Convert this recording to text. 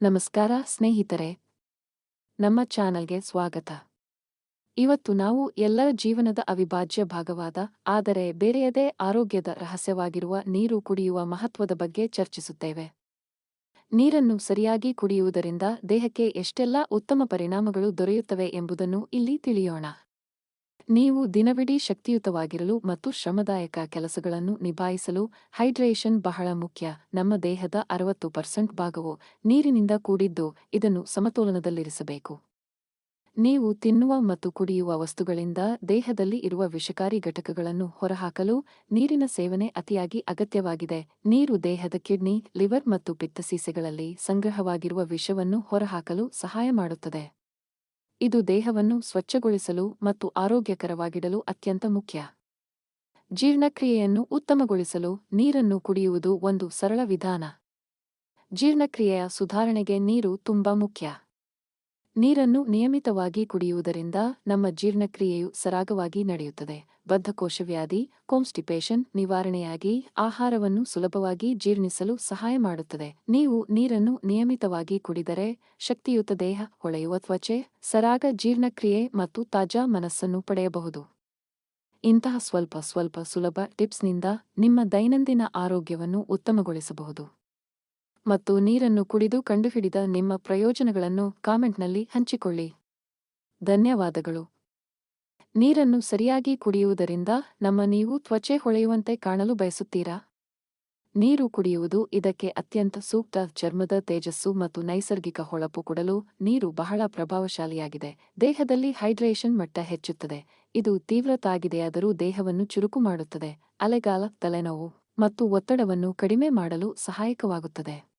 ನಮಸ್ಕಾರ ಸ್ನೇಹಿತರೆ, ನಮ್ಮ ಚಾನಲ್ಗೆ ಸ್ವಾಗತ. ಇವತ್ತು ನಾವು ಎಲ್ಲರ ಜೀವನದ ಅವಿಭಾಜ್ಯ ಭಾಗವಾದ ಆದರೆ ಬೇರೆಯದೇ ಆರೋಗ್ಯದ ರಹಸ್ಯವಾಗಿರುವ ನೀರು ಕುಡಿಯುವ ಮಹತ್ವದ ಬಗ್ಗೆ ಚರ್ಚಿಸುತ್ತೇವೆ. ನೀರನ್ನು ಸರಿಯಾಗಿ ಕುಡಿಯುವುದರಿಂದ ದೇಹಕ್ಕೆ ಎಷ್ಟೆಲ್ಲ ಉತ್ತಮ ಪರಿಣಾಮಗಳು ದೊರೆಯುತ್ತವೆ ಎಂಬುದನ್ನು ಇಲ್ಲಿ ತಿಳಿಯೋಣ. ನೀವು ದಿನವಿಡೀ ಶಕ್ತಿಯುತವಾಗಿರಲು ಮತ್ತು ಶ್ರಮದಾಯಕ ಕೆಲಸಗಳನ್ನು ನಿಭಾಯಿಸಲು ಹೈಡ್ರೇಷನ್ ಬಹಳ ಮುಖ್ಯ. ನಮ್ಮ ದೇಹದ 60% ಭಾಗವು ನೀರಿನಿಂದ ಕೂಡಿದ್ದು, ಇದನ್ನು ಸಮತೋಲನದಲ್ಲಿರಿಸಬೇಕು. ನೀವು ತಿನ್ನುವ ಮತ್ತು ಕುಡಿಯುವ ವಸ್ತುಗಳಿಂದ ದೇಹದಲ್ಲಿ ಇರುವ ವಿಷಕಾರಿ ಘಟಕಗಳನ್ನು ಹೊರಹಾಕಲು ನೀರಿನ ಸೇವನೆ ಅತಿಯಾಗಿ ಅಗತ್ಯವಾಗಿದೆ. ನೀರು ದೇಹದ ಕಿಡ್ನಿ, ಲಿವರ್ ಮತ್ತು ಪಿತ್ತಸೀಸೆಗಳಲ್ಲಿ ಸಂಗ್ರಹವಾಗಿರುವ ವಿಷವನ್ನು ಹೊರಹಾಕಲು ಸಹಾಯ ಮಾಡುತ್ತದೆ. ಇದು ದೇಹವನ್ನು ಸ್ವಚ್ಛಗೊಳಿಸಲು ಮತ್ತು ಆರೋಗ್ಯಕರವಾಗಿಡಲು ಅತ್ಯಂತ ಮುಖ್ಯ. ಜೀರ್ಣಕ್ರಿಯೆಯನ್ನು ಉತ್ತಮಗೊಳಿಸಲು ನೀರನ್ನು ಕುಡಿಯುವುದು ಒಂದು ಸರಳ ವಿಧಾನ. ಜೀರ್ಣಕ್ರಿಯೆಯ ಸುಧಾರಣೆಗೆ ನೀರು ತುಂಬಾ ಮುಖ್ಯ. ನೀರನ್ನು ನಿಯಮಿತವಾಗಿ ಕುಡಿಯುವುದರಿಂದ ನಮ್ಮ ಜೀರ್ಣಕ್ರಿಯೆಯು ಸರಾಗವಾಗಿ ನಡೆಯುತ್ತದೆ. ಬದ್ಧಕೋಶವ್ಯಾಧಿ ಕಾನ್ಸ್ಟಿಪೇಷನ್ ನಿವಾರಣೆಯಾಗಿ ಆಹಾರವನ್ನು ಸುಲಭವಾಗಿ ಜೀರ್ಣಿಸಲು ಸಹಾಯ ಮಾಡುತ್ತದೆ. ನೀವು ನೀರನ್ನು ನಿಯಮಿತವಾಗಿ ಕುಡಿದರೆ ಶಕ್ತಿಯುತ ದೇಹ, ಹೊಳೆಯುವ ತ್ವಚೆ, ಸರಾಗ ಜೀರ್ಣಕ್ರಿಯೆ ಮತ್ತು ತಾಜಾ ಮನಸ್ಸನ್ನು ಪಡೆಯಬಹುದು. ಇಂತಹ ಸ್ವಲ್ಪ ಸುಲಭ ಟಿಪ್ಸ್ನಿಂದ ನಿಮ್ಮ ದೈನಂದಿನ ಆರೋಗ್ಯವನ್ನು ಉತ್ತಮಗೊಳಿಸಬಹುದು. ಮತ್ತು ನೀರನ್ನು ಕುಡಿದು ಕಂಡುಹಿಡಿದ ನಿಮ್ಮ ಪ್ರಯೋಜನಗಳನ್ನು ಕಾಮೆಂಟ್ನಲ್ಲಿ ಹಂಚಿಕೊಳ್ಳಿ. ಧನ್ಯವಾದಗಳು. ನೀರನ್ನು ಸರಿಯಾಗಿ ಕುಡಿಯುವುದರಿಂದ ನೀವು ತ್ವಚೆ ಹೊಳೆಯುವಂತೆ ಕಾಣಲು ಬಯಸುತ್ತೀರಾ? ನೀರು ಕುಡಿಯುವುದು ಇದಕ್ಕೆ ಅತ್ಯಂತ ಸೂಕ್ತ. ಚರ್ಮದ ತೇಜಸ್ಸು ಮತ್ತು ನೈಸರ್ಗಿಕ ಹೊಳಪು ಕೊಡಲು ನೀರು ಬಹಳ ಪ್ರಭಾವಶಾಲಿಯಾಗಿದೆ. ದೇಹದಲ್ಲಿ ಹೈಡ್ರೇಷನ್ ಮಟ್ಟ ಹೆಚ್ಚುತ್ತದೆ. ಇದು ತೀವ್ರತಾಗಿದೆಯಾದರೂ ದೇಹವನ್ನು ಚುರುಕು ಮಾಡುತ್ತದೆ. ಅಲೆಗಾಲ, ತಲೆನೋವು ಮತ್ತು ಒತ್ತಡವನ್ನು ಕಡಿಮೆ ಮಾಡಲು ಸಹಾಯಕವಾಗುತ್ತದೆ.